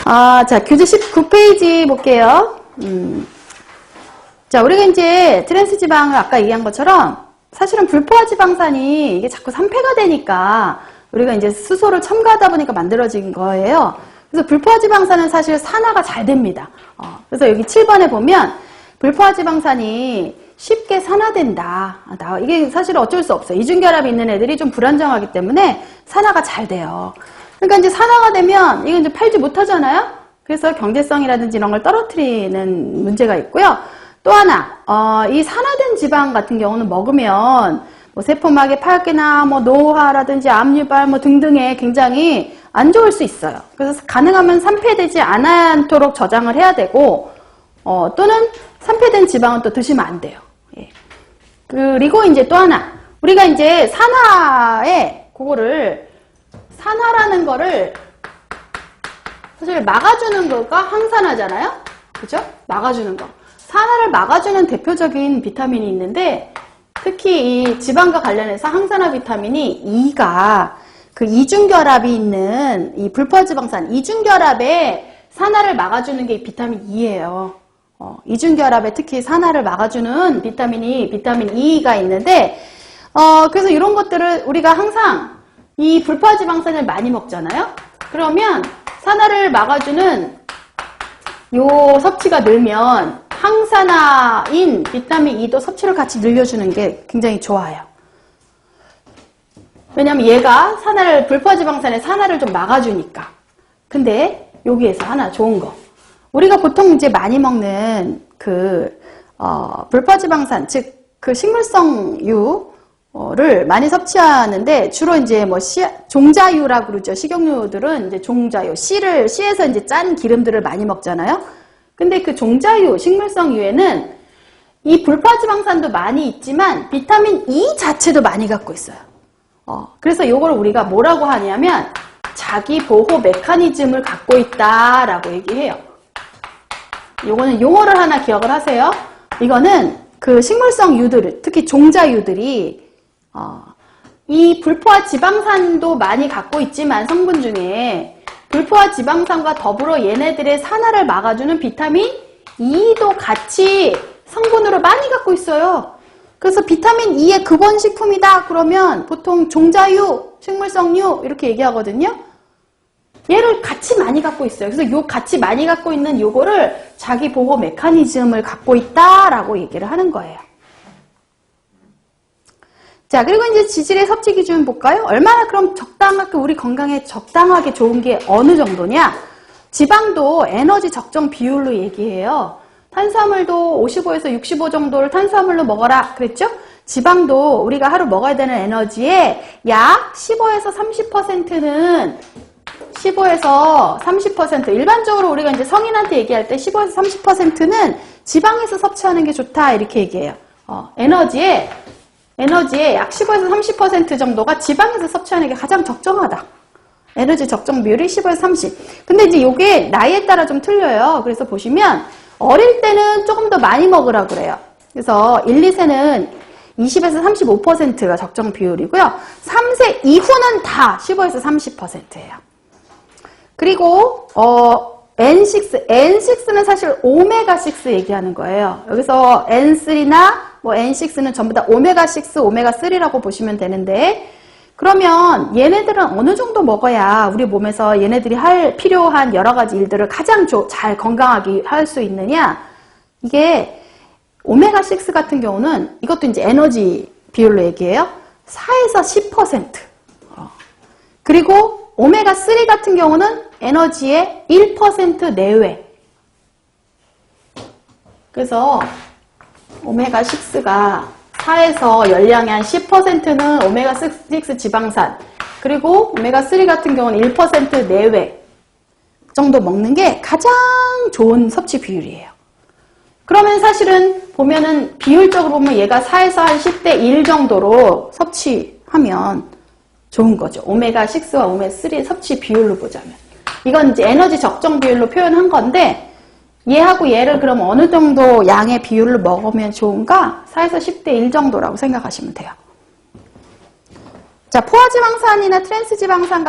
자, 교재 19페이지 볼게요. 자, 우리가 이제 트랜스 지방을 아까 얘기한 것처럼 사실은 불포화 지방산이 이게 자꾸 산패가 되니까 우리가 이제 수소를 첨가하다 보니까 만들어진 거예요. 그래서 불포화 지방산은 사실 산화가 잘 됩니다. 그래서 여기 7번에 보면 불포화 지방산이 쉽게 산화된다. 이게 사실 어쩔 수 없어요. 이중결합이 있는 애들이 좀 불안정하기 때문에 산화가 잘 돼요. 그러니까 이제 산화가 되면 이건 이제 팔지 못하잖아요. 그래서 경제성이라든지 이런 걸 떨어뜨리는 문제가 있고요. 또 하나, 이 산화된 지방 같은 경우는 먹으면 뭐 세포막의 파괴나 뭐 노화라든지 압류발 뭐 등등에 굉장히 안 좋을 수 있어요. 그래서 가능하면 산패되지 않도록 저장을 해야 되고, 또는 산패된 지방은 또 드시면 안 돼요. 예. 그리고 이제 또 하나, 우리가 이제 산화라는 거를 사실 막아주는 거가 항산화잖아요. 그죠? 막아주는 거. 산화를 막아주는 대표적인 비타민이 있는데, 특히 이 지방과 관련해서 항산화 비타민이 E가 그 이중결합이 있는 이 불포화지방산, 이중결합에 산화를 막아주는 게 비타민 E예요. 이중결합에 특히 산화를 막아주는 비타민 E가 있는데, 그래서 이런 것들을 우리가 항상 이 불포화지방산을 많이 먹잖아요. 그러면 산화를 막아주는 요 섭취가 늘면 항산화인 비타민 E도 섭취를 같이 늘려주는 게 굉장히 좋아요. 왜냐면 얘가 불포화지방산의 산화를 좀 막아주니까. 근데 여기에서 하나 좋은 거. 우리가 보통 이제 많이 먹는 불포화지방산, 즉 그 식물성유를 많이 섭취하는데 주로 이제 뭐 종자유라고 그러죠. 식용유들은 이제 종자유, 씨에서 이제 짠 기름들을 많이 먹잖아요. 근데 그 종자유, 식물성유에는 이 불포화지방산도 많이 있지만 비타민 E 자체도 많이 갖고 있어요. 그래서 이걸 우리가 뭐라고 하냐면 자기 보호 메커니즘을 갖고 있다라고 얘기해요. 요거는 용어를 하나 기억을 하세요. 이거는 그 식물성 유들, 특히 종자유들이 이 불포화 지방산도 많이 갖고 있지만 성분 중에 불포화 지방산과 더불어 얘네들의 산화를 막아주는 비타민 E도 같이 성분으로 많이 갖고 있어요. 그래서 비타민 E의 근원식품이다 그러면 보통 종자유, 식물성유 이렇게 얘기하거든요. 얘를 같이 많이 갖고 있어요. 그래서 요 같이 많이 갖고 있는 요거를 자기 보호 메커니즘을 갖고 있다라고 얘기를 하는 거예요. 자, 그리고 이제 지질의 섭취 기준 볼까요? 얼마나 그럼 적당하게 우리 건강에 적당하게 좋은 게 어느 정도냐? 지방도 에너지 적정 비율로 얘기해요. 탄수화물도 55에서 65 정도를 탄수화물로 먹어라 그랬죠? 지방도 우리가 하루 먹어야 되는 에너지의 약 15에서 30%는 15에서 30% 일반적으로 우리가 이제 성인한테 얘기할 때 15에서 30%는 지방에서 섭취하는 게 좋다 이렇게 얘기해요. 에너지의 약 15에서 30% 정도가 지방에서 섭취하는 게 가장 적정하다. 에너지 적정 비율이 15에서 30. 근데 이제 이게 나이에 따라 좀 틀려요. 그래서 보시면 어릴 때는 조금 더 많이 먹으라고 그래요. 그래서 1, 2세는 20에서 35%가 적정 비율이고요. 3세 이후는 다 15에서 30%예요. 그리고 N6는 사실 오메가6 얘기하는 거예요. 여기서 N3나 뭐 N6는 전부 다 오메가6, 오메가3라고 보시면 되는데, 그러면 얘네들은 어느 정도 먹어야 우리 몸에서 얘네들이 필요한 여러 가지 일들을 가장 잘 건강하게 할 수 있느냐? 이게 오메가6 같은 경우는 이것도 이제 에너지 비율로 얘기해요. 4에서 10%. 그리고 오메가3 같은 경우는 에너지의 1% 내외. 그래서 오메가6가 4에서 열량의 한 10%는 오메가6 지방산, 그리고 오메가3 같은 경우는 1% 내외 정도 먹는 게 가장 좋은 섭취 비율이에요. 그러면 사실은 보면은 비율적으로 보면 얘가 4에서 한 10대 1 정도로 섭취하면 좋은 거죠. 오메가6와 오메가3 섭취 비율로 보자면. 이건 이제 에너지 적정 비율로 표현한 건데, 얘하고 얘를 그럼 어느 정도 양의 비율로 먹으면 좋은가? 4에서 10대 1 정도라고 생각하시면 돼요. 자, 포화지방산이나 트랜스지방산 같은